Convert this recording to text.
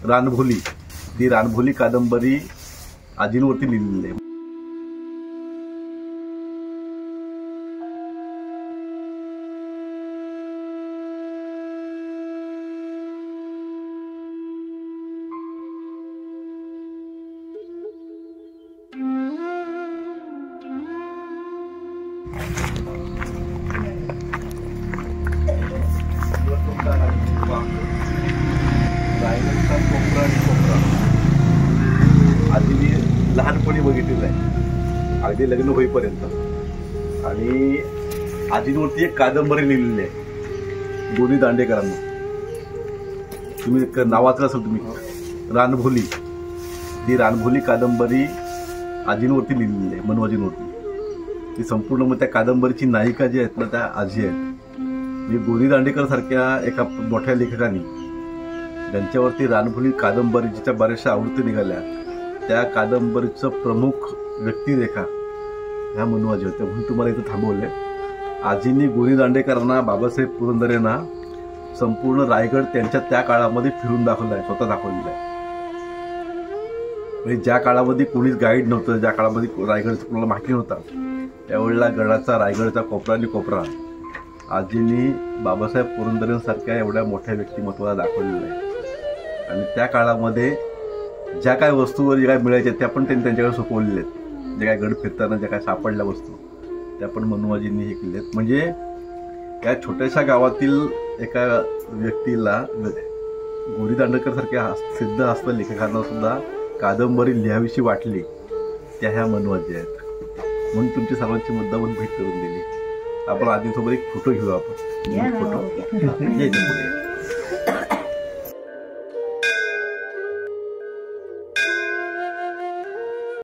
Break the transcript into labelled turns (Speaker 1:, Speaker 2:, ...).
Speaker 1: रानभोली, ती रानभोली कादंबरी आजींवरती लिहिलेली आहे. आजीने लहानपणी बघितलेलं आहे, अगदी लग्न होईपर्यंत. आणि आजींवरती एक कादंबरी लिहिलेली आहे गोनी दांडेकरांना. तुम्ही नाव वाचलं असेल तुम्ही, रानभोली. ती रानभोली कादंबरी आजींवरती लिहिलेली आहे, मनोजींवरती. ती संपूर्ण मग त्या कादंबरीची नायिका जी आहेत ना त्या आजी आहेत. म्हणजे गोनी दांडेकर सारख्या एका मोठ्या लेखकांनी ज्यांच्यावरती रानभोली कादंबरीच्या बऱ्याचशा आवृत्ती निघाल्या, त्या कादंबरीचं प्रमुख व्यक्तिरेखा ह्या मनोजी होत्या. म्हणून तुम्हाला इथं थांबवलंय. आजींनी गोनी दांडेकरांना, बाबासाहेब पुरंदरेंना संपूर्ण रायगड त्यांच्या त्या काळामध्ये फिरून दाखवला आहे, स्वतः दाखवलेला आहे. म्हणजे ज्या काळामध्ये कोणीच गाईड नव्हतं, ज्या काळामध्ये रायगडचं कोणाला माहिती नव्हता, त्यावेळेला गडाचा, रायगडचा कोपरा आणि कोपरा आजींनी बाबासाहेब पुरंदरेंसारख्या एवढ्या मोठ्या व्यक्तिमत्वाला दाखवलेलं आहे. आणि त्या काळामध्ये ज्या काय वस्तूवर ज्या काय मिळायच्या त्या पण त्यांनी त्यांच्याकडे सोपवलेल्या आहेत. ज्या काय गड फिरताना ज्या काय सापडल्या वस्तू त्या पण मनोजींनी हे केल्या आहेत. म्हणजे या छोट्याशा गावातील एका व्यक्तीला गोनी दांडेकर सारख्या सिद्ध हस्त लेखकांना सुद्धा कादंबरी लिहावीशी वाटली, त्या ह्या मनोजी आहेत. म्हणून तुमची सर्वांची मुद्दामून भेट करून दिली. आपण आजीसोबत एक फोटो घेऊ. आपण फोटो